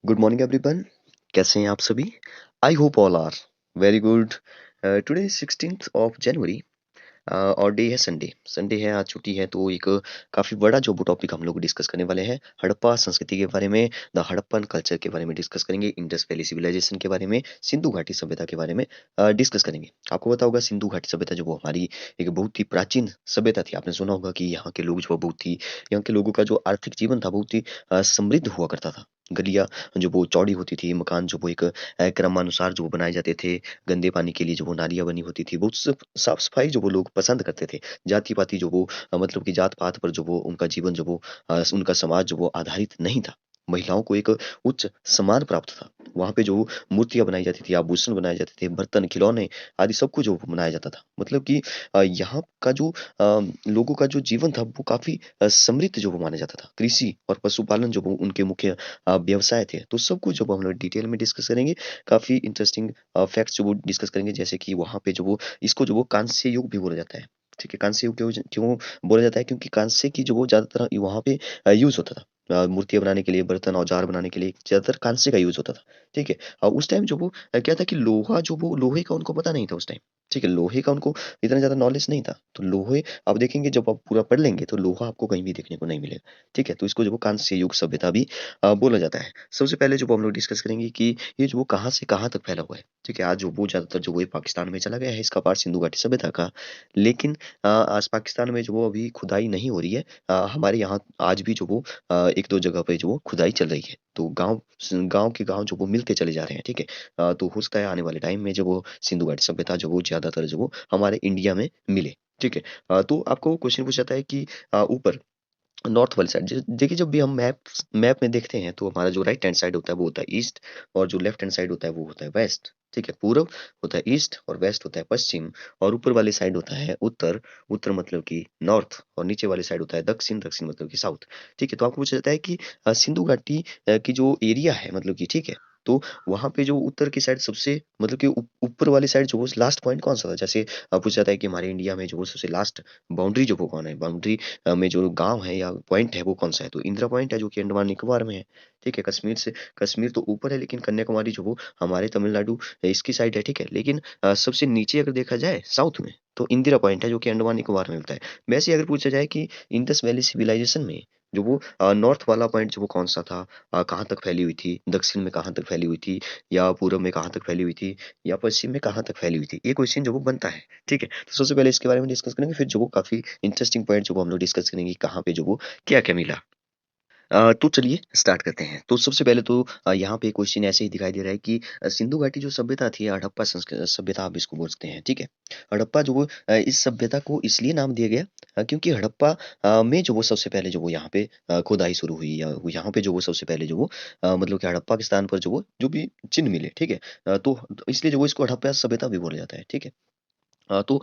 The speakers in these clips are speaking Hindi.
Good morning everyone. कैसे हैं आप सभी? I hope all are very good. Today 16th of January और डे है संडे। संडे है, आज छुट्टी है, तो एक काफ़ी बड़ा जो वो टॉपिक हम लोग डिस्कस करने वाले हैं, हड़प्पा संस्कृति के बारे में, द हड़प्पन कल्चर के बारे में डिस्कस करेंगे, इंडस वैली सिविलाइजेशन के बारे में, सिंधु घाटी सभ्यता के बारे में डिस्कस करेंगे। आपको पता होगा सिंधु घाटी सभ्यता जो वो हमारी एक बहुत ही प्राचीन सभ्यता थी। आपने सुना होगा कि यहाँ के लोग जो वो बहुत ही, यहाँ के लोगों का जो आर्थिक जीवन था बहुत ही समृद्ध हुआ करता था। गलियाँ जो वो चौड़ी होती थी, मकान जो वो एक क्रमानुसार जो बनाए जाते थे, गंदे पानी के लिए जो वो नालियाँ बनी होती थी, बहुत साफ-सफाई जो वो लोग पसंद करते थे। जाति-पाति जो वो मतलब कि जात-पात पर जो वो उनका जीवन जो वो उनका समाज जो वो आधारित नहीं था। महिलाओं को एक उच्च सम्मान प्राप्त था। वहाँ पे जो मूर्तियाँ बनाई जाती थी, आभूषण बनाए जाते थे, बर्तन, खिलौने आदि सब कुछ जो वो बनाया जाता था। मतलब कि यहाँ का जो लोगों का जो जीवन था वो काफ़ी समृद्ध जो वो माना जाता था। कृषि और पशुपालन जो वो उनके मुख्य व्यवसाय थे। तो सब कुछ जो वो हम लोग डिटेल में डिस्कस करेंगे। काफ़ी इंटरेस्टिंग फैक्ट्स जो वो डिस्कस करेंगे, जैसे कि वहाँ पे जो वो इसको जो वो कांस्य युग भी बोला जाता है। ठीक है, कांस्य युग क्यों क्यों बोला जाता है? क्योंकि कांस्य की जो वो ज़्यादातर वहाँ पे यूज़ होता था। मूर्तियाँ बनाने के लिए, बर्तन, औजार बनाने के लिए ज़्यादातर कांस्य का यूज़ होता था। ठीक है? उस टाइम जो वो क्या था कि लोहा जो वो लोहे का उनको पता नहीं था उस टाइम। ठीक है? लोहे का उनको इतना ज़्यादा नॉलेज नहीं था। तो लोहे आप देखेंगे, जब आप पूरा पढ़ लेंगे तो लोहा आपको कहीं भी देखने को नहीं मिलेगा। ठीक है? तो इसको जो वो कांस्य युग सभ्यता भी बोला जाता है। सबसे पहले जो वो हम लोग डिस्कस करेंगे कि ये जो वो कहाँ से कहाँ तक फैला हुआ है। ठीक है? आज जो वो ज़्यादातर जो वो ये पाकिस्तान में चला गया है, इसका पार्ट सिंधु घाटी सभ्यता का। लेकिन आज पाकिस्तान में जो वो अभी खुदाई नहीं हो रही है। हमारे यहाँ आज भी जो वो 1-2 जगह पे जो वो खुदाई चल रही है। तो गाँव के गाँव जो वो मिलते चले जा रहे हैं। ठीक है? तो हो सकता है आने वाले टाइम में जो वो सिंधु घाटी सभ्यता जो वो ज़्यादातर जो वो हमारे इंडिया में मिले। ठीक है? तो आपको क्वेश्चन पूछा जाता है कि ऊपर नॉर्थ वाली साइड देखिए, जब भी हम मैप में देखते हैं तो हमारा जो राइट हैंड साइड होता है वो होता है ईस्ट, और जो लेफ्ट हैंड साइड होता है वो होता है वेस्ट। ठीक है? पूरब होता है ईस्ट और वेस्ट होता है पश्चिम, और ऊपर वाली साइड होता है उत्तर। उत्तर मतलब कि नॉर्थ, और नीचे वाली साइड होता है दक्षिण। दक्षिण मतलब कि साउथ। ठीक है? तो आपको पूछा जाता है कि सिंधु घाटी की जो एरिया है, मतलब कि ठीक है, तो वहाँ पे जो उत्तर की साइड सबसे मतलब कि ऊपर वाली साइड जो लास्ट पॉइंट कौन सा था? जैसे पूछा जाता है कि हमारे इंडिया में जो वो सबसे लास्ट बाउंड्री जो वो कौन है? बाउंड्री में जो गाँव है या पॉइंट है वो कौन-सा है? तो इंदिरा पॉइंट है, जो कि अंडमान निकोबार में है। ठीक है? कश्मीर तो ऊपर है, लेकिन कन्याकुमारी जो वो हमारे तमिलनाडु इसकी साइड है। ठीक है? लेकिन सबसे नीचे अगर देखा जाए साउथ में, तो इंदिरा पॉइंट है, जो कि अंडमान निकोबार में मिलता है। वैसे ही अगर पूछा जाए कि इंडस वैली सिविलाइजेशन में जो वो नॉर्थ वाला पॉइंट जो वो कौन-सा था? कहाँ तक फैली हुई थी? दक्षिण में कहाँ तक फैली हुई थी? या पूरब में कहाँ तक फैली हुई थी? या पश्चिम में कहाँ तक फैली हुई थी? ये क्वेश्चन जो वो बनता है। ठीक है? तो सबसे पहले इसके बारे में डिस्कस करेंगे, फिर जो वो काफ़ी इंटरेस्टिंग पॉइंट जो वो हम लोग डिस्कस करेंगे, कहाँ पे जो वो क्या-क्या मिला। तो चलिए स्टार्ट करते हैं। तो सबसे पहले तो यहाँ पे क्वेश्चन ऐसे ही दिखाई दे रहा है कि सिंधु घाटी जो सभ्यता थी, हड़प्पा सभ्यता आप इसको बोलते हैं। ठीक है? हड़प्पा जो वो इस सभ्यता को इसलिए नाम दिया गया क्योंकि हड़प्पा में जो वो सबसे पहले जो वो यहाँ पे खुदाई शुरू हुई, या वो यहाँ पे जो वो सबसे पहले जो वो मतलब कि हड़प्पा के स्थान पर जो वो जो भी चिन्ह मिले। ठीक है? तो इसलिए जो वो इसको हड़प्पा सभ्यता भी बोला जाता है। ठीक है? तो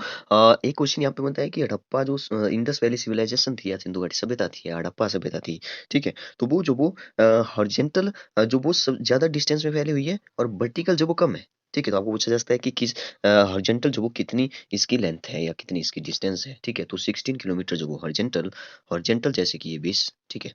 एक क्वेश्चन यहाँ पे बनता है कि हड़प्पा जो इंडस वैली सिविलाइजेशन थी, या सिंधु घाटी सभ्यता थी, या हड़प्पा सभ्यता थी। ठीक है? तो वो जो वो हॉरिज़ॉन्टल जो वो सब ज़्यादा डिस्टेंस में फैली हुई है, और वर्टिकल जो वो कम है। ठीक है? तो आपको पूछा जा सकता है कि किस हॉरिज़ॉन्टल जो वो कितनी इसकी लेंथ है, या कितनी इसकी डिस्टेंस है। ठीक है? तो 16 किलोमीटर जो वो हॉरिज़ॉन्टल हॉरिज़ॉन्टल जैसे कि ये बेस। ठीक है?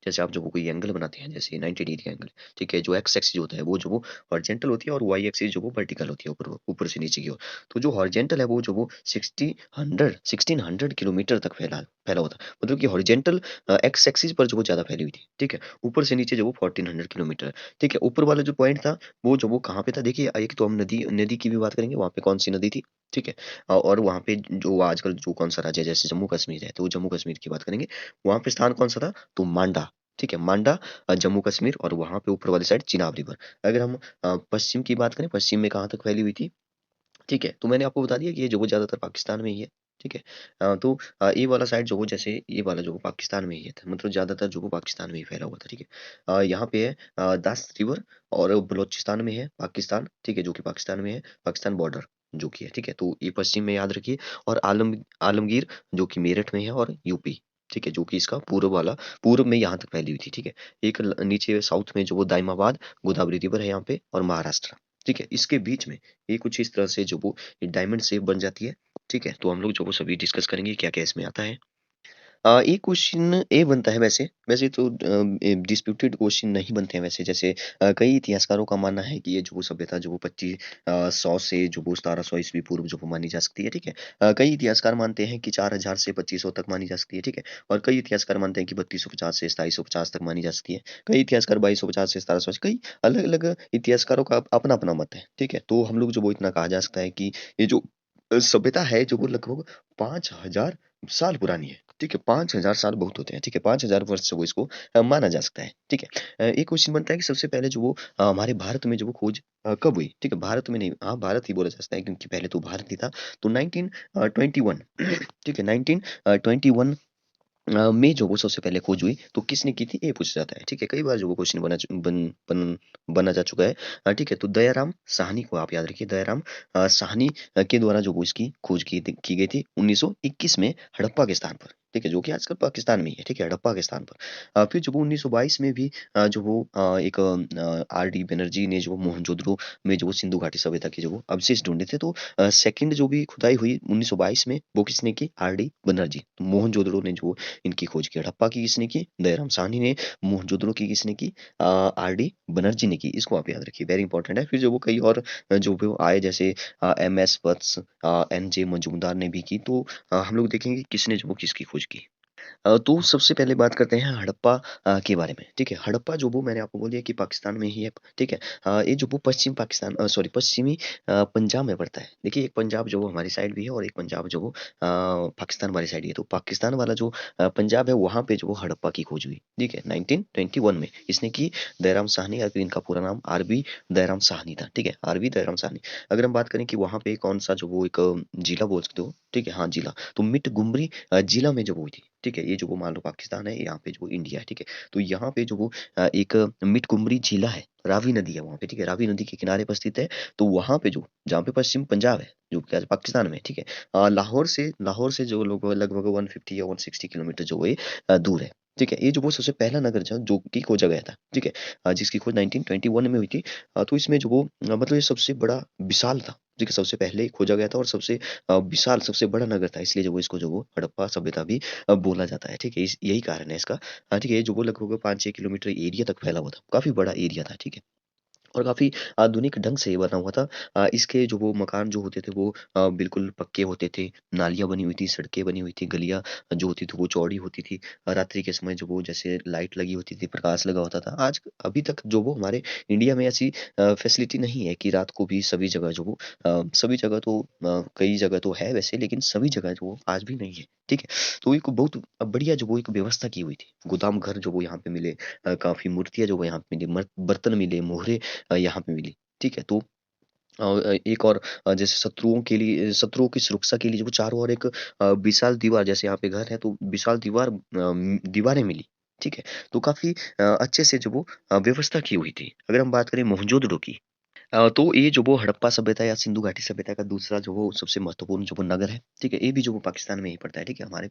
जैसे आप जो वो कोई एंगल बनाते हैं, जैसे 90 डिग्री एंगल। ठीक है? जो एक्स एक्सिस होता है वो जो वो हॉरिजॉन्टल होती है, और वाई एक्सिस जो वो वर्टिकल होती है, ऊपर ऊपर से नीचे की ओर। तो जो हॉरिजॉन्टल है वो जो वो 1600 किलोमीटर तक फैला फैला हुआ था। मतलब कि हॉरिजॉन्टल एक्स एक्सिस पर जो वो ज़्यादा फैली हुई थी। ठीक है? ऊपर से नीचे जो वो 1400 किलोमीटर। ठीक है? ऊपर वाला जो पॉइंट था वो जो वो कहाँ पे था? देखिए, एक तो हम नदी नदी की भी बात करेंगे, वहाँ पे कौन-सी नदी थी? ठीक है? और वहाँ पे जो आजकल जो कौन-सा राज्य है, जैसे जम्मू कश्मीर है, तो जम्मू कश्मीर की बात करेंगे। वहाँ पे स्थान कौन-सा था? तो मांडा। ठीक है? मांडा जम्मू कश्मीर, और वहाँ पे ऊपर वाली साइड चिनाब रिवर। अगर हम पश्चिम की बात करें, पश्चिम में कहाँ तक फैली हुई थी? ठीक है? तो मैंने आपको बता दिया कि ये जो वो ज़्यादातर पाकिस्तान में ही है। ठीक है? तो ये वाला साइड जो वो, जैसे ये वाला जो वो पाकिस्तान में ही है, मतलब ज़्यादातर जो वो पाकिस्तान में ही फैला हुआ था। ठीक है? यहाँ पे है दास रिवर, और बलोचिस्तान में है पाकिस्तान। ठीक है? जो कि पाकिस्तान में है, पाकिस्तान बॉर्डर जो कि है। ठीक है? तो ये पश्चिम में याद रखिए, और आलमगीर जो कि मेरठ में है, और यूपी। ठीक है? जो कि इसका पूर्व वाला, पूर्व में यहाँ तक फैली हुई थी। ठीक है? एक नीचे साउथ में जो वो दाइमाबाद गोदावरी रिवर है यहाँ पे, और महाराष्ट्र। ठीक है? इसके बीच में ये कुछ इस तरह से जो वो डायमंड शेप बन जाती है। ठीक है? तो हम लोग जो वो सभी डिस्कस करेंगे क्या क्या इसमें आता है। एक क्वेश्चन ए बनता है वैसे वैसे तो डिस्प्यूटेड क्वेश्चन नहीं बनते हैं वैसे जैसे कई इतिहासकारों का मानना है कि ये जो वो सभ्यता जो वो 2500 से जो वो 1700 ईस्वी पूर्व जो वो मानी जा सकती है, ठीक है। कई इतिहासकार मानते हैं कि 4000 से 2500 तक मानी जा सकती है, ठीक है। और कई इतिहासकार मानते हैं कि 3250 से 2750 तक मानी जा सकती है। कई इतिहासकार 2250 से 1700, कई अलग अलग इतिहासकारों का अपना अपना मत है, ठीक है। तो हम लोग जो वो इतना कहा जा सकता है कि ये जो सभ्यता है जो वो लगभग 5000 साल पुरानी है, ठीक है। 5000 साल बहुत होते हैं, ठीक है। 5000 वर्ष से वो इसको माना जा सकता है, ठीक है। एक क्वेश्चन बनता है कि सबसे पहले जो वो हमारे भारत में जो वो खोज कब हुई, ठीक है। भारत में नहीं, हाँ भारत ही बोला जा सकता है क्योंकि पहले तो भारत ही था। तो 1921 ठीक है, 1921 में जो वो सबसे पहले खोज हुई तो किसने की थी ये पूछा जाता है, ठीक है। कई बार जो वो क्वेश्चन बना जा चुका है। ठीक है। तो दयाराम साहनी को आप याद रखिए, दयाराम साहनी के द्वारा जो वो इसकी खोज की गई थी 1921 में हड़प्पा के स्थान पर, ठीक है, जो कि आजकल पाकिस्तान में ही है, ठीक है, हड़प्पा के स्थान पर। फिर जो वो 1922 में भी जो वो एक आर डी बनर्जी ने जो मोहनजोदड़ो में जो वो सिंधु घाटी सभ्यता के जो वो अवशेष ढूंढे थे, तो सेकंड जो भी खुदाई हुई 1922 में वो किसने की, आर डी बनर्जी। तो मोहनजोदड़ो ने जो इनकी खोज की, हड़प्पा की किसने की, दयाराम साहनी ने। मोहनजोदड़ो की किसने की, आर डी बनर्जी ने की। इसको आप याद रखिए, वेरी इंपॉर्टेंट है। फिर जो वो कई और जो वो आए जैसे एम एस वत्स, एन जे मजूमदार ने भी की। तो हम लोग देखेंगे किसने जो वो किसकी खोज की। तो सबसे पहले बात करते हैं हड़प्पा के बारे में, ठीक है। हड़प्पा जो वो मैंने आपको बोल दिया कि पाकिस्तान में ही है, ठीक है। ये जो वो पश्चिम पाकिस्तान सॉरी पश्चिमी पंजाब में पड़ता है। देखिए एक पंजाब जो वो हमारी साइड भी है और एक पंजाब जो वो पाकिस्तान वाली साइड ही है। तो पाकिस्तान वाला जो पंजाब है वहाँ पे जो वो हड़प्पा की खोज हुई, ठीक है, 1921 में। इसने की दयाराम साहनी, या फिर इनका पूरा नाम आरबी दयाराम साहनी था, ठीक है, आरबी दयाराम साहनी। अगर हम बात करें कि वहाँ पे कौन सा जो वो एक जिला बोल सकते हो, ठीक है, हाँ जिला, तो मिट गुमरी जिला में जो वो हुई थी, ठीक है। ये जो वो मान लो पाकिस्तान है, यहाँ पे जो इंडिया है, ठीक है। तो यहाँ पे जो वो एक मिटकुमरी झीला है, रावी नदी है वहाँ पे, ठीक है, रावी नदी के किनारे पर स्थित है। तो वहाँ पे जो जहाँ पे पश्चिम पंजाब है जो कि आज पाकिस्तान में है, ठीक है। लाहौर से जो लोग लगभग 150 या 160 किलोमीटर जो है दूर है, ठीक है। ये जो वो सबसे पहला नगर जो कि खोजा गया था, ठीक है, जिसकी खोज 1921 में हुई थी। तो इसमें जो वो मतलब ये सबसे बड़ा विशाल था, ठीक है, सबसे पहले खोजा गया था और सबसे विशाल सबसे बड़ा नगर था, इसलिए जो वो इसको जो वो हड़प्पा सभ्यता भी बोला जाता है, ठीक है। यही कारण है इसका। ठीक है, ये जो वो लगभग 5-6 किलोमीटर एरिया तक फैला हुआ था, काफी बड़ा एरिया था, ठीक है। और काफ़ी आधुनिक ढंग से ये बना हुआ था। इसके जो वो मकान जो होते थे वो बिल्कुल पक्के होते थे, नालियाँ बनी हुई थी, सड़कें बनी हुई थी, गलियाँ जो होती थी वो चौड़ी होती थी। रात्रि के समय जो वो जैसे लाइट लगी होती थी, प्रकाश लगा होता था। आज अभी तक जो वो हमारे इंडिया में ऐसी फैसिलिटी नहीं है कि रात को भी सभी जगह जो वो सभी जगह तो कई जगह तो है वैसे, लेकिन सभी जगह जो वो आज भी नहीं है, ठीक है। तो एक बहुत बढ़िया जो वो एक व्यवस्था की हुई थी। गोदाम घर जो वो यहाँ पे मिले, काफ़ी मूर्तियाँ जो वो यहाँ पे मिली, बर्तन मिले, मोहरे यहाँ पे मिली, ठीक है। तो एक और जैसे शत्रुओं की सुरक्षा के लिए जो चारों ओर एक विशाल दीवार, जैसे यहाँ पे घर है तो विशाल दीवारें मिली, ठीक है। तो काफ़ी अच्छे से जो वो व्यवस्था की हुई थी। अगर हम बात करें मोहनजोदड़ो की, तो ये जो वो हड़प्पा सभ्यता या सिंधु घाटी सभ्यता का दूसरा जो वो सबसे महत्वपूर्ण जो वो नगर है, ठीक है, ये भी जो वो पाकिस्तान में ही पड़ता है, ठीक है, हमारे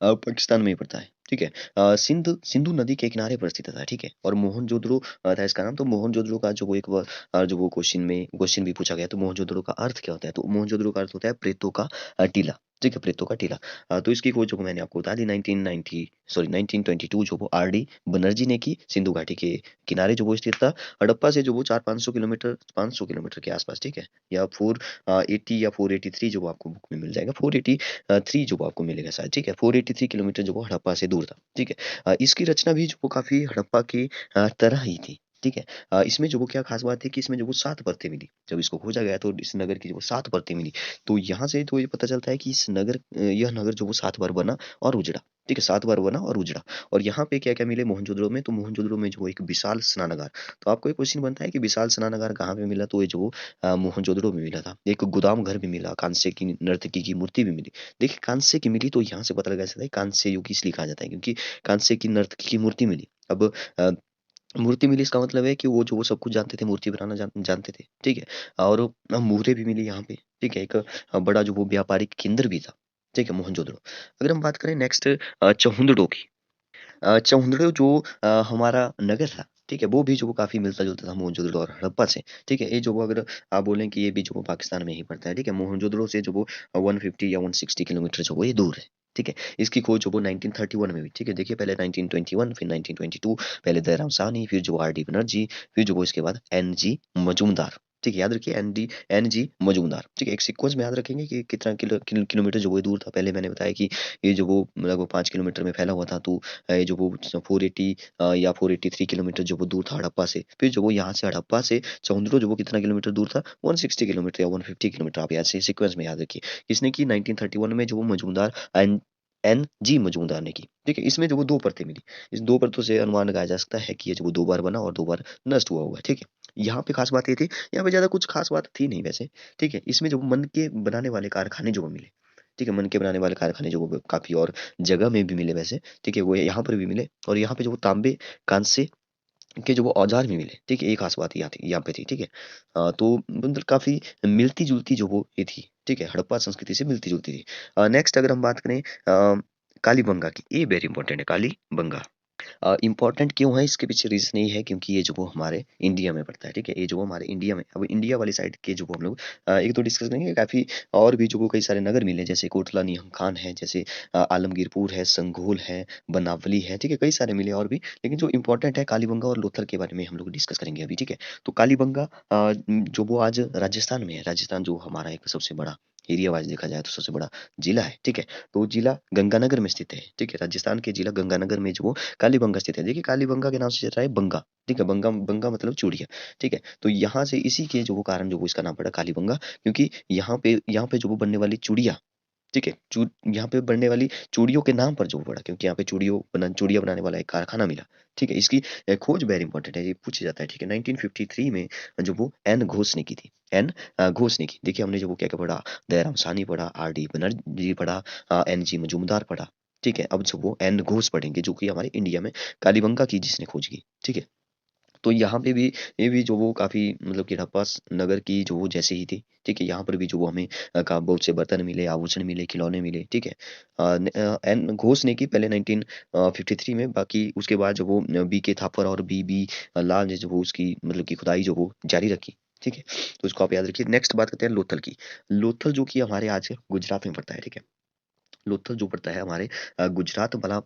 पाकिस्तान में ही पड़ता है, ठीक है। सिंधु नदी के किनारे पर स्थित था, ठीक है। और मोहनजोदड़ो था इसका नाम। तो मोहनजोदड़ो का जो वो जो वो क्वेश्चन भी पूछा गया, तो मोहनजोदड़ो का अर्थ क्या होता है, तो मोहनजोदड़ो का अर्थ होता है प्रेतों का टीला, ठीक है, प्रेतों का टीला। तो इसकी खोज जो मैंने आपको बता दी 1922 जो वो आर डी बनर्जी ने की, सिंधु घाटी के किनारे जो वो स्थित था। हड़प्पा से जो वो 400-500 किलोमीटर, 500 किलोमीटर के आसपास, ठीक है, या 480 या 483 जो वो आपको बुक में मिल जाएगा, 483 जो वो आपको मिलेगा शायद, ठीक है। 483 किलोमीटर जो वो हड़प्पा से दूर था, ठीक है। इसकी रचना भी जो वो काफी हड़प्पा की तरह ही थी, ठीक है। इसमें जो वो क्या खास बात है कि इसमें जो वो 7 परतें मिली, जब इसको खोजा गया तो इस नगर की जो वो 7 परतें मिली। तो यहाँ से तो ये पता चलता है कि यह नगर जो वो 7 बार बना और उजड़ा, ठीक है, 7 बार बना और उजड़ा। और यहाँ पे क्या क्या मिले मोहनजोदड़ो में, तो मोहनजोदड़ो में जो एक विशाल स्नानागार। तो आपको एक क्वेश्चन बनता है कि विशाल स्नानागार कहाँ पे मिला, तो ये जो मोहनजोदड़ो में मिला था। एक गोदाम घर भी मिला, कांस्य की नर्तकी की मूर्ति भी मिली। देखिए कांस्य की मिली तो यहाँ से पता लगा सकता है कांस्य युग इसलिए कहा जाता है क्योंकि कांस्य की नर्तकी की मूर्ति मिली। अब मूर्ति मिली इसका मतलब है कि वो जो वो सब कुछ जानते थे, मूर्ति बनाना जानते थे, ठीक है। और मुहरें भी मिली यहाँ पे, ठीक है। एक बड़ा जो वो व्यापारिक केंद्र भी था, ठीक है, मोहनजोदड़ो। अगर हम बात करें नेक्स्ट चौहुंदड़ो की, चौहुंदड़ो जो हमारा नगर था, ठीक है, वो भी जो वो काफ़ी मिलता-जुलता था मोहनजोदड़ो और हड़प्पा से, ठीक है। ये जो वो अगर आप बोलें कि ये भी जो वो पाकिस्तान में ही पड़ता है, ठीक है। मोहनजोदड़ो से जो वो 150 या 160 किलोमीटर जो वो ये दूर है, ठीक है। इसकी खोज जो वो 1931 में हुई, ठीक है। देखिए पहले 1921, फिर 1922, पहले दयाराम साहनी, फिर जो आर डी बनर्जी, फिर जो वो इसके बाद एन जी मजूमदार। ठीक है, याद रखिए एन जी मजूमदार। ठीक है, एक सीक्वेंस में याद रखेंगे कि कितना किलोमीटर जो वो दूर था। पहले मैंने बताया कि ये जो वो लगभग 5 किलोमीटर में फैला हुआ था, तो ये जो वो 480 या 483 किलोमीटर जो वो दूर था हड़प्पा से। फिर जो वो यहाँ से हड़प्पा से चौंदड़ो जो वो कितना किलोमीटर दूर था, 160 किलोमीटर या 150 किलोमीटर। आप ऐसे सीक्वेंस में याद रखिए। किसने की? 1931 में जो वो Majumdar N N G Majumdar ने की। ठीक है, इसमें जो वो दो परतें मिली। इस दो परतों से अनुमान लगाया जा सकता है कि ये जो वो दो बार बना और दो बार नष्ट हुआ हुआ है। ठीक है, यहाँ पे खास बात ये थी, यहाँ पे ज्यादा कुछ खास बात थी नहीं वैसे। ठीक है, इसमें जो मन के बनाने वाले कारखाने जो वो मिले। ठीक है, मन के बनाने वाले कारखाने जो वो काफी और जगह में भी मिले वैसे। ठीक है, वो यहाँ पर भी मिले, और यहाँ पे जो वो तांबे कांसे के जो वो औजार भी मिले। ठीक है, एक खास बात यहाँ पे थी। ठीक है, तो मतलब काफी मिलती जुलती जो वो ये थी। ठीक है, हड़प्पा संस्कृति से मिलती जुलती थी। नेक्स्ट अगर हम बात करें कालीबंगा की, ये वेरी इंपॉर्टेंट है कालीबंगा। इम्पोर्टेंट क्यों है? इसके पीछे रीजन ये है क्योंकि ये जो वो हमारे इंडिया में पड़ता है। ठीक है, ये जो वो हमारे इंडिया में, अब इंडिया वाली साइड के जो वो हम लोग एक तो डिस्कस करेंगे काफी। और भी जो वो कई सारे नगर मिले, जैसे कोटला निहंग खान है, जैसे आलमगीरपुर है, संघोल है, बनावली है। ठीक है, कई सारे मिले और भी, लेकिन जो इंपॉर्टेंट है कालीबंगा और लोथल के बारे में हम लोग डिस्कस करेंगे अभी। ठीक है, तो कालीबंगा जो वो आज राजस्थान में है। राजस्थान जो हमारा एक सबसे बड़ा एरिया वाइज देखा जाए तो सबसे बड़ा जिला है। ठीक है, तो जिला गंगानगर में स्थित है। ठीक है, राजस्थान के जिला गंगानगर में जो वो कालीबंगा स्थित है। देखिए कालीबंगा के नाम से चल रहा है बंगा। ठीक है, बंगा बंगा मतलब चूड़िया। ठीक है, तो यहाँ से इसी के जो वो कारण जो वो इसका नाम पड़ा कालीबंगा, क्योंकि यहाँ पे जो वो बनने वाली चूड़िया। ठीक है, यहाँ पे बनने वाली चूड़ियों के नाम पर जो वो पड़ा, क्योंकि यहाँ पे चूड़िया बनाने वाला एक कारखाना मिला। ठीक है, इसकी खोज वेरी इंपॉर्टेंट है, ये पूछा जाता है। ठीक है, 1953 में जो वो एन घोष ने की थी। एन घोष ने की। देखिए हमने जो वो क्या क्या पढ़ा, दयाराम साहनी पढ़ा, आर डी बनर्जी पढ़ा, एन जी मजूमदार पढ़ा। ठीक है, अब जो वो एन घोष पढ़ेंगे, जो कि हमारे इंडिया में कालीबंगा की जिसने खोज की। ठीक है, तो यहाँ पे भी ये भी जो वो काफी मतलब कि हड़प्पा नगर की जो वो जैसे ही थी। ठीक है, यहाँ पर भी जो वो हमें का बहुत से बर्तन मिले, आभूषण मिले, खिलौने मिले। ठीक है, एन घोष ने की पहले 1953 में। बाकी उसके बाद जो वो बी के थापर और बी लाल ने जो वो उसकी मतलब की खुदाई जो वो जारी रखी। ठीक है, तो इसको आप याद रखिए। नेक्स्ट बात करते हैं लोथल की। लोथल जो कि हमारे आज गुजरात में पड़ता है। ठीक है, लोथल जो पड़ता है हमारे गुजरात वाला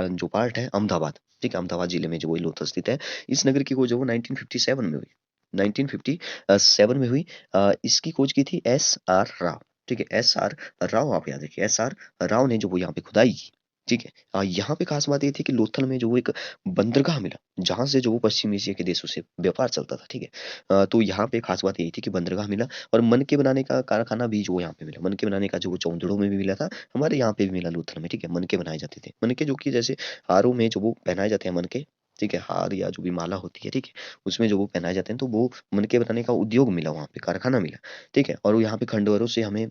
जो पार्ट है अहमदाबाद। ठीक है, अहमदाबाद जिले में जो वही लोथल स्थित है। इस नगर की खोज जो वो 1957 में हुई। 1957 में हुई। इसकी खोज की थी एस आर राव। ठीक है, एस आर राव, आप याद रखिए एस आर राव ने जो वो यहाँ पे खुदाई की। ठीक है, यहाँ पे खास बात ये थी कि लोथल में जो वो एक बंदरगाह मिला, जहां से जो वो पश्चिम एशिया के देशों से व्यापार चलता था। ठीक है, तो यहाँ पे खास बात यही थी कि बंदरगाह मिला, और मन के बनाने का कारखाना भी जो यहाँ पे मिला। मन के बनाने का जो वो चौंदड़ों में भी मिला था, हमारे यहाँ पे भी मिला लोथल में। ठीक है, मन के बनाए जाते थे। मन के जो कि जैसे हारों में जो वो पहनाए जाते हैं मन के। ठीक है, हार या जो भी माला होती है। ठीक है, उसमें जो वो पहनाए जाते हैं, तो वो मन के बनाने का उद्योग मिला, वहाँ पे कारखाना मिला। ठीक है, और वो यहाँ पे खंडहरों से हमें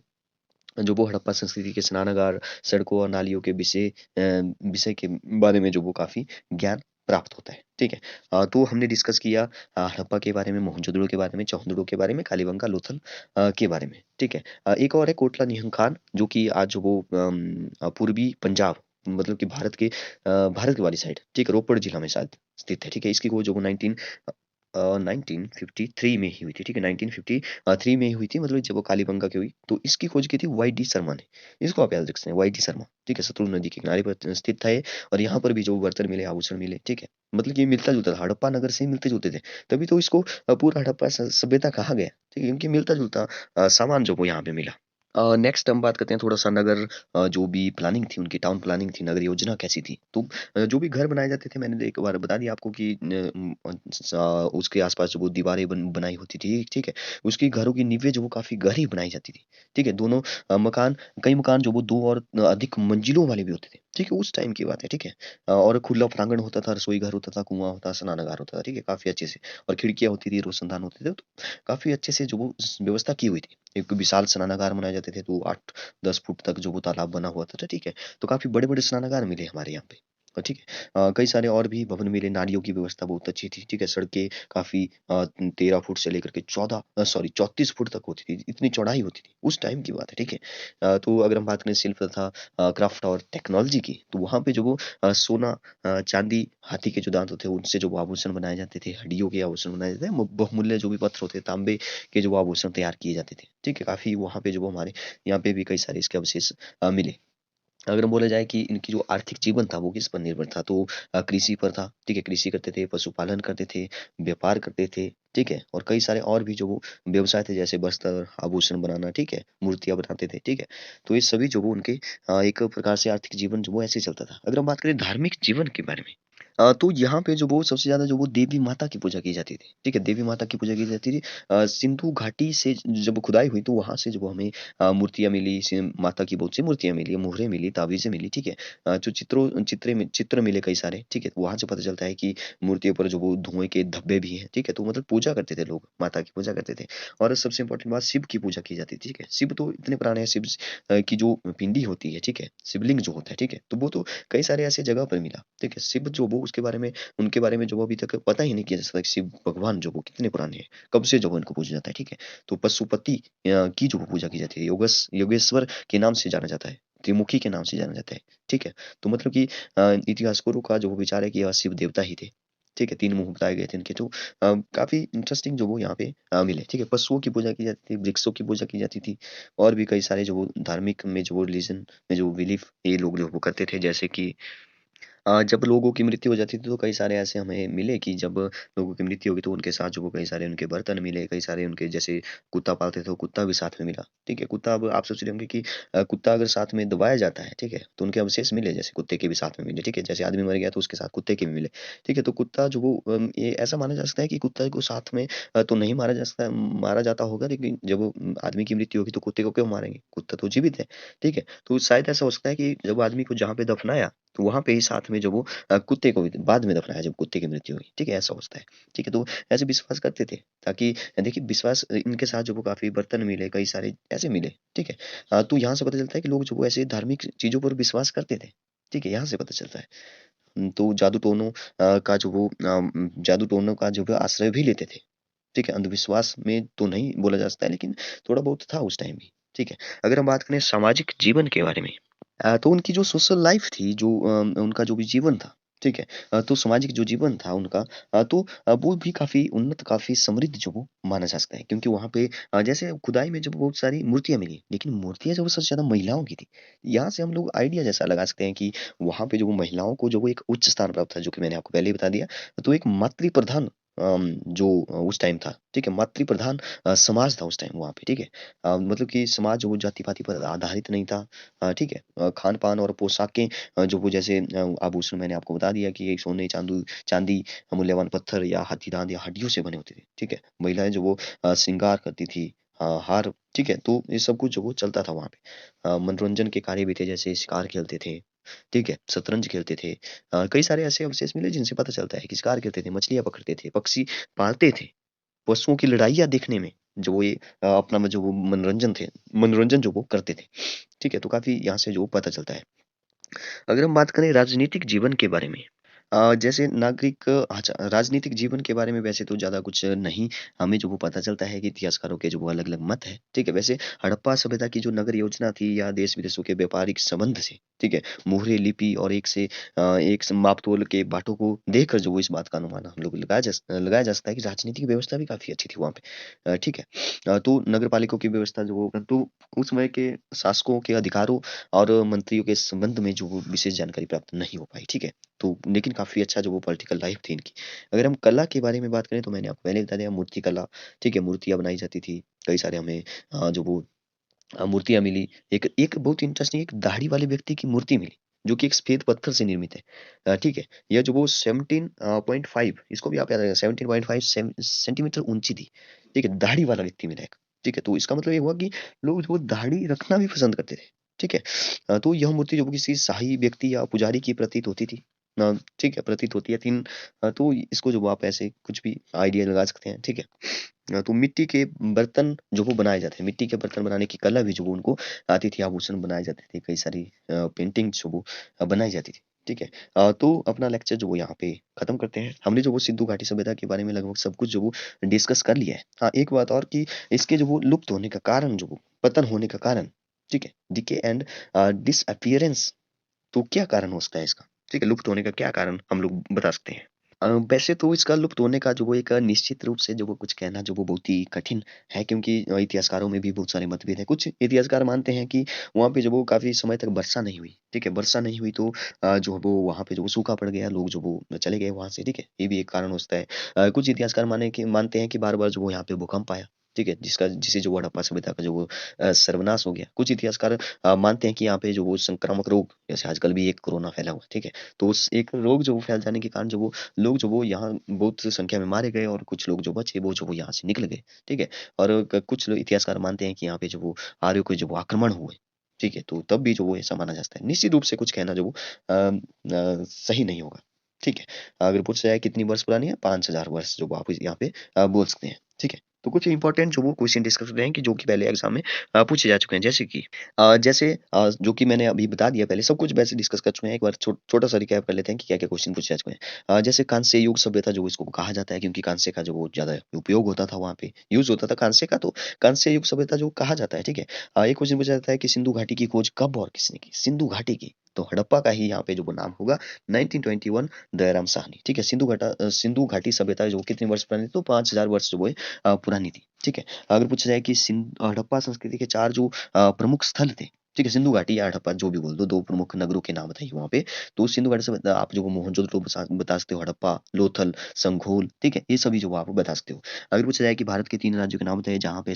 जो वो हड़प्पा संस्कृति के स्नानागार, सड़कों और नालियों के विषय के बारे में जो वो काफी ज्ञान प्राप्त होता है। ठीक है, तो हमने डिस्कस किया हड़प्पा के बारे में, मोहनजोदड़ो के बारे में, चौंदड़ो के बारे में, कालीबंगा, लोथल के बारे में। ठीक है, एक और है कोटला निहंग खान, जो कि आज वो पूर्वी पंजाब, मतलब कि भारत की वाली साइड। ठीक है, रोपड़ जिला में शायद स्थित है। ठीक है, इसकी खोज जो वो 1953 में ही हुई थी। ठीक है, 1953 में ही हुई थी, मतलब जब वो कालीबंगा की हुई, तो इसकी खोज की थी वाई डी शर्मा ने। इसको आप याद रख सकते हैं, वाई डी शर्मा। ठीक है, सतलुज नदी के किनारे पर स्थित था ये, और यहाँ पर भी जो बर्तन मिले, आभूषण मिले। ठीक है, मतलब कि ये मिलता जुलता था, हड़प्पा नगर से ही मिलते जुलते थे। तभी तो इसको पूरा हड़प्पा सभ्यता कहा गया। ठीक है, क्योंकि मिलता जुलता सामान जो वो यहाँ पे मिला। नेक्स्ट हम बात करते हैं थोड़ा सा नगर जो भी प्लानिंग थी, उनकी टाउन प्लानिंग थी, नगर योजना कैसी थी। तो जो भी घर बनाए जाते थे, मैंने एक बार बता दिया आपको कि उसके आसपास जो वो दीवारें बनाई होती थी। ठीक है, उसकी घरों की नींवें जो वो काफी गहरी बनाई जाती थी। ठीक है, दोनों मकान, कई मकान जो वो दो और अधिक मंजिलों वाले भी होते थे। ठीक है, उस टाइम की बात है। ठीक है, और खुला प्रांगण होता था, रसोई घर होता था, कुआं होता, स्नानागार होता था। ठीक है, काफी अच्छे से, और खिड़कियां होती थी, रोशनदान होते थे, तो काफी अच्छे से जो वो व्यवस्था की हुई थी। एक विशाल स्नानागार बनाए जाते थे, तो 8-10 फुट तक जो वो तालाब बना हुआ था। ठीक है, तो काफी बड़े बड़े स्नानागार मिले हमारे यहाँ पे। और ठीक है, कई सारे और भी भवन मिले। नालियों की व्यवस्था बहुत अच्छी थी। ठीक है, सड़कें काफी 13 फुट से लेकर के 34 फुट तक होती थी, इतनी चौड़ाई होती थी, उस टाइम की बात है। ठीक है, तो अगर हम बात करें शिल्प तथा क्राफ्ट और टेक्नोलॉजी की, तो वहाँ पे जो वो सोना, चांदी, हाथी के जो दांत होते हैं उनसे जो वो आभूषण बनाए जाते थे, हड्डियों के आभूषण बनाए जाते थे, बहुमूल्य जो भी पत्थर होते, तांबे के जो आभूषण तैयार किए जाते थे। ठीक है, काफी वहां पे जो वो हमारे यहाँ पे भी कई सारे इसके अवशेष मिले। अगर बोला जाए कि इनकी जो आर्थिक जीवन था वो किस पर निर्भर था, तो कृषि पर था। ठीक है, कृषि करते थे, पशुपालन करते थे, व्यापार करते थे। ठीक है, और कई सारे और भी जो वो व्यवसाय थे, जैसे वस्त्र आभूषण बनाना, ठीक है, मूर्तियां बनाते थे। ठीक है, तो ये सभी जो वो उनके एक प्रकार से आर्थिक जीवन जो वो ऐसे चलता था। अगर हम बात करें धार्मिक जीवन के बारे में, तो यहाँ पे जो वो सबसे ज्यादा जो वो देवी माता की पूजा की जाती थी। ठीक है, देवी माता की पूजा की जाती थी। सिंधु घाटी से जब खुदाई हुई तो वहां से जो वो हमें मूर्तियां मिली, माता की बहुत सी मूर्तियां मिली, मोहरें मिली, ताबीजें मिली। ठीक है, जो चित्र मिले कई सारे। ठीक है, वहां से पता चलता है कि मूर्तियों पर जो वो धुएं के धब्बे भी हैं। ठीक है, तो मतलब पूजा करते थे लोग, माता की पूजा करते थे। और सबसे इंपॉर्टेंट बात, शिव की पूजा की जाती थी। ठीक है, शिव तो इतने पुराने हैं, शिव की जो पिंडी होती है, ठीक है, शिवलिंग जो होता है, ठीक है, तो वो तो कई सारे ऐसे जगह पर मिला। ठीक है, शिव जो वो उसके बारे में, उनके बारे में जो वो अभी तक पता ही नहीं किया जा सकता कि शिव भगवान जो वो कितने पुराने हैं, कब से जो वो इनको पूजा जाता है। ठीक है, तो पशुपति की जो पूजा की जाती है, योगेश्वर के नाम से जाना जाता है, त्रिमुखी के नाम से जाना जाता है। ठीक है, तो मतलब कि इतिहासकारों का जो वो विचार है कि यह शिव देवता ही थे। ठीक है, तीन मुंह बताए गए थे इनके, तो काफी इंटरेस्टिंग जो वो यहाँ पे मिले। ठीक है, पशुओं की पूजा की जाती थी, वृक्षों की पूजा की जाती थी, और भी कई सारे जो वो धार्मिक में जो वो रिलीजन में जो बिलीफ ये लोग जो वो करते थे। जैसे कि जब लोगों की मृत्यु हो जाती थी तो कई सारे ऐसे हमें मिले कि जब लोगों की मृत्यु होगी तो उनके साथ जो वो कई सारे उनके बर्तन मिले, कई सारे उनके, जैसे कुत्ता पालते थे तो कुत्ता भी साथ में मिला। ठीक है, कुत्ता, अब आप सोच रहे होंगे कि कुत्ता अगर साथ में दबाया जाता है, ठीक है, तो उनके अवशेष मिले, जैसे कुत्ते के भी साथ में मिले। ठीक है, जैसे आदमी मर गया तो उसके साथ कुत्ते के भी मिले। ठीक है, तो कुत्ता जो वो ये ऐसा माना जा सकता है कि कुत्ता को साथ में तो नहीं मारा जा सकता, मारा जाता होगा, लेकिन जब वो आदमी की मृत्यु होगी तो कुत्ते को क्यों मारेंगे, कुत्ता तो जीवित है। ठीक है, तो शायद ऐसा हो सकता है कि जब आदमी को जहाँ पे दफनाया तो वहां पे ही साथ में जो वो कुत्ते को भी बाद में दफनाया जब कुत्ते की मृत्यु हुई। ठीक है, ऐसा होता है। ठीक है, तो ऐसे विश्वास करते थे, ताकि देखिए विश्वास इनके साथ जो वो काफी बर्तन मिले, कई सारे ऐसे मिले। ठीक है, तो यहाँ से पता चलता है कि लोग जो वो ऐसे धार्मिक चीजों पर विश्वास करते थे। ठीक है, यहाँ से पता चलता है। तो जादू टोनों का जो वो जादू टोनों का जो वो आश्रय भी लेते थे। ठीक है, अंधविश्वास में तो नहीं बोला जा सकता है, लेकिन थोड़ा बहुत था उस टाइम भी। ठीक है, अगर हम बात करें सामाजिक जीवन के बारे में, तो उनकी जो सोशल लाइफ थी, जो उनका जो भी जीवन था, ठीक है, तो सामाजिक जो जीवन था उनका, तो वो भी काफी उन्नत, काफी समृद्ध जो वो माना जा सकता है, क्योंकि वहां पे जैसे खुदाई में जब बहुत सारी मूर्तियां मिली, लेकिन मूर्तियां जो वो सबसे ज्यादा महिलाओं की थी। यहाँ से हम लोग आइडिया जैसा लगा सकते हैं कि वहां पे जो वो महिलाओं को जो वो एक उच्च स्थान प्राप्त था, जो कि मैंने आपको पहले ही बता दिया। तो एक मातृ प्रधान जो उस टाइम था, ठीक है, मातृ प्रधान समाज था उस टाइम वहां पे। ठीक है, मतलब कि समाज जो वो जाति पाति पर आधारित नहीं था। ठीक है, खान-पान और पोशाकें जो वो जैसे आभूषण मैंने आपको बता दिया कि एक सोने, चांदी, मूल्यवान पत्थर या हाथी दाँत या हड्डियों से बने होते थे। ठीक है, महिलाएँ जो वो श्रृंगार करती थी, हार, ठीक है, तो ये सब कुछ जो वो चलता था वहाँ पे। मनोरंजन के कार्य भी थे, जैसे शिकार खेलते थे, ठीक है, शतरंज खेलते थे। कई सारे ऐसे अवशेष मिले जिनसे पता चलता है कि शिकार खेलते थे, मछलियाँ पकड़ते थे, पक्षी पालते थे। पशुओं की लड़ाइयाँ देखने में जो वो ये अपना जो वो मनोरंजन जो वो करते थे। ठीक है, तो काफ़ी यहाँ से जो पता चलता है। अगर हम बात करें राजनीतिक जीवन के बारे में, जैसे नागरिक, अच्छा, राजनीतिक जीवन के बारे में वैसे तो ज़्यादा कुछ नहीं हमें जो वो पता चलता है कि इतिहासकारों के जो वो अलग-अलग मत हैं। ठीक है, वैसे हड़प्पा सभ्यता की जो नगर योजना थी या देश-विदेशों के व्यापारिक संबंध से, ठीक है, मोहरे लिपि और एक से माप-तोल के बाँटों को देखकर जो वो इस बात का अनुमान हम लोग लगाया जा सकता है कि राजनीतिक व्यवस्था भी काफ़ी अच्छी थी वहाँ पे। ठीक है, तो नगरपालिकों की व्यवस्था जो वो, तो उस समय के शासकों के अधिकारों और मंत्रियों के संबंध में जो वो विशेष जानकारी प्राप्त नहीं हो पाई। ठीक है, तो लेकिन काफ़ी अच्छा जो वो पॉलिटिकल लाइफ थी इनकी। अगर हम कला के बारे में बात करें तो मैंने आपको पहले बता दिया, मूर्ति कला। ठीक है, मूर्तियाँ बनाई जाती थी। कई सारे हमें जो वो मूर्तियाँ मिली। एक एक बहुत इंटरेस्टिंग एक दाढ़ी वाले व्यक्ति की मूर्ति मिली, जो कि एक सफेद पत्थर से निर्मित है। ठीक है, यह जो वो 17.5, इसको भी आप याद रखिएगा, 17.5 सेंटीमीटर ऊंची थी। ठीक है, दाढ़ी वाला व्यक्ति मिला एक। ठीक है, तो इसका मतलब ये हुआ कि लोग जो वो दाढ़ी रखना भी पसंद करते थे। ठीक है, तो यह मूर्ति जो वो किसी शाही व्यक्ति या पुजारी की प्रतीत होती थी। ठीक है, प्रतीत होती है तीन। तो इसको जो वो आप ऐसे कुछ भी आइडिया लगा सकते हैं। ठीक है, तो मिट्टी के बर्तन जो वो बनाए जाते हैं, मिट्टी के बर्तन बनाने की कला भी जो वो उनको आती थी, आभूषण बनाए जाते थे, कई सारी पेंटिंग जो वो बनाई जाती थी। ठीक है, तो अपना लेक्चर जो वो यहाँ पे खत्म करते हैं। हमने जो वो सिंधु घाटी सभ्यता के बारे में लगभग सब कुछ जो वो डिस्कस कर लिया है। हाँ, एक बात और कि इसके जो वो लुप्त होने का कारण, जो वो पतन होने का कारण, ठीक है, डीके एंड डिसअपियरेंस, तो क्या कारण हो सकता है इसका? ठीक है, लुप्त होने का क्या कारण हम लोग बता सकते हैं? वैसे तो इसका लुप्त होने का जो वो एक निश्चित रूप से जो वो कुछ कहना जो वो बहुत ही कठिन है, क्योंकि इतिहासकारों में भी बहुत सारे मतभेद हैं। कुछ इतिहासकार मानते हैं कि वहाँ पे जो वो काफ़ी समय तक वर्षा नहीं हुई, ठीक है? वर्षा नहीं हुई तो जो वो वहाँ पे जो वो सूखा पड़ गया, लोग जो वो चले गए वहाँ से, ठीक है? ये भी एक कारण हो सकता है। कुछ इतिहासकार मानते हैं कि बार-बार जो वो यहाँ पे भूकंप आया, ठीक है? जिससे जो वो हड़प्पा सभ्यता का जो वो सर्वनाश हो गया। कुछ इतिहासकार मानते हैं कि यहाँ पे जो वो संक्रामक रोग, जैसे आजकल भी एक कोरोना फैला हुआ है, ठीक है? तो उस एक रोग जो वो फैल जाने के कारण जो वो लोग जो वो यहाँ बहुत संख्या में मारे गए और कुछ लोग जो बचे वो जो वो यहाँ से निकल गए, ठीक है? और कुछ लोग इतिहासकार मानते हैं कि यहाँ पे जो वो आर्यों के जो वो आक्रमण हुए, ठीक है? तो तब भी जो वो ऐसा माना जाता है। निश्चित रूप से कुछ कहना जो वो सही नहीं होगा, ठीक है? अगर पूछा जाए कितनी वर्ष पुरानी है, 5000 वर्ष जो वो आप यहाँ पे बोल सकते हैं, ठीक है? तो कुछ इंपॉर्टेंट जो वो क्वेश्चन डिस्कस करते हैं कि जो कि पहले एग्जाम में पूछे जा चुके हैं, जैसे कि जैसे जो कि मैंने अभी बता दिया, पहले सब कुछ वैसे डिस्कस कर चुके हैं। एक बार छोटा-सा रिकैप कर लेते हैं कि क्या-क्या क्वेश्चन पूछे जा चुके हैं। जैसे कांस्य युग सभ्यता जो इसको कहा जाता है, क्योंकि कांस्य का जो वो ज़्यादा उपयोग होता था वहाँ पे, यूज़ होता था कांस्य का, तो कांस्य युग सभ्यता जो कहा जाता है, ठीक है? एक क्वेश्चन पूछा जाता है कि सिंधु घाटी की खोज कब और किसने की? सिंधु घाटी की, तो हड़प्पा का ही यहाँ पे जो वो नाम होगा, 1921 दयाराम साहनी, ठीक है? सिंधु घाटी सभ्यता जो कितने वर्ष पुरानी थी, तो 5000 वर्ष जो वो है पुरानी थी, ठीक है? अगर पूछा जाए कि हड़प्पा संस्कृति के 4 जो प्रमुख स्थल थे, ठीक है? सिंधु घाटी या हड़प्पा जो भी बोल दो, 2 प्रमुख नगरों के नाम बताइए वहाँ पे। तो सिंधु घाटी से आप जो मोहनजोदड़ो बता सकते हो, हड़प्पा, लोथल, संघोल, ठीक है? ये सभी जो आप बता सकते हो। अगर पूछा जाए कि भारत के 3 राज्यों के नाम बताइए जहाँ पे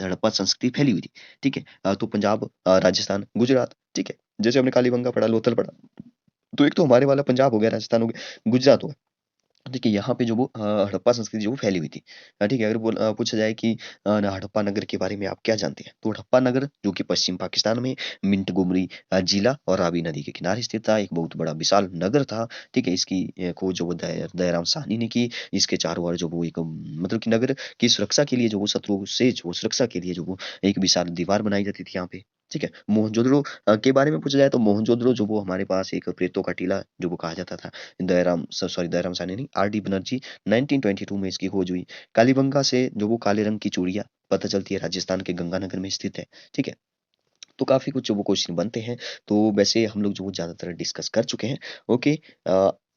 हड़प्पा संस्कृति फैली हुई थी, ठीक है? तो पंजाब, राजस्थान, गुजरात, ठीक है? जैसे हमने कालीबंगा पढ़ा, लोथल पढ़ा, तो एक तो हमारे वाला पंजाब हो गया, राजस्थान हो गया, गुजरात हो गया। देखिए यहाँ पे जो वो हड़प्पा संस्कृति जो वो फैली हुई थी। ठीक है? अगर पूछा जाए कि हड़प्पा नगर के बारे में आप क्या जानते हैं? तो हड़प्पा नगर जो कि पश्चिम पाकिस्तान में मिंटगोमरी जिला और रावी नदी के किनारे स्थित था। एक बहुत बड़ा विशाल नगर था। ठीक है? इसकी खोज जो वो दयाराम साहनी ने की। इसके चारों ओर जो वो एक मतलब कि नगर की सुरक्षा के लिए जो वो शत्रुओं से जो सुरक्षा के लिए जो वो एक विशाल दीवार बनाई जाती थी यहाँ पे। ठीक है? मोहनजोदड़ो के बारे में पूछा जाए तो मोहनजोदड़ो जो वो हमारे पास एक प्रेतों का टीला जो वो कहा जाता था। दयाराम साहनी नहीं, आर डी बनर्जी 1922 में इसकी खोज हुई। कालीबंगा से जो वो काले रंग की चूड़ियाँ पता चलती है, राजस्थान के गंगानगर में स्थित है। ठीक है? तो काफ़ी कुछ जो वो क्वेश्चन बनते हैं, तो वैसे हम लोग जो वो ज़्यादातर डिस्कस कर चुके हैं। ओके,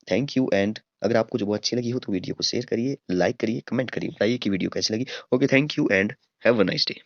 थैंक यू, एंड अगर आपको जो वो अच्छी लगी हो तो वीडियो को शेयर करिए, लाइक करिए, कमेंट करिए, बताइए कि वीडियो कैसी लगी। Okay, thank you and have a nice day.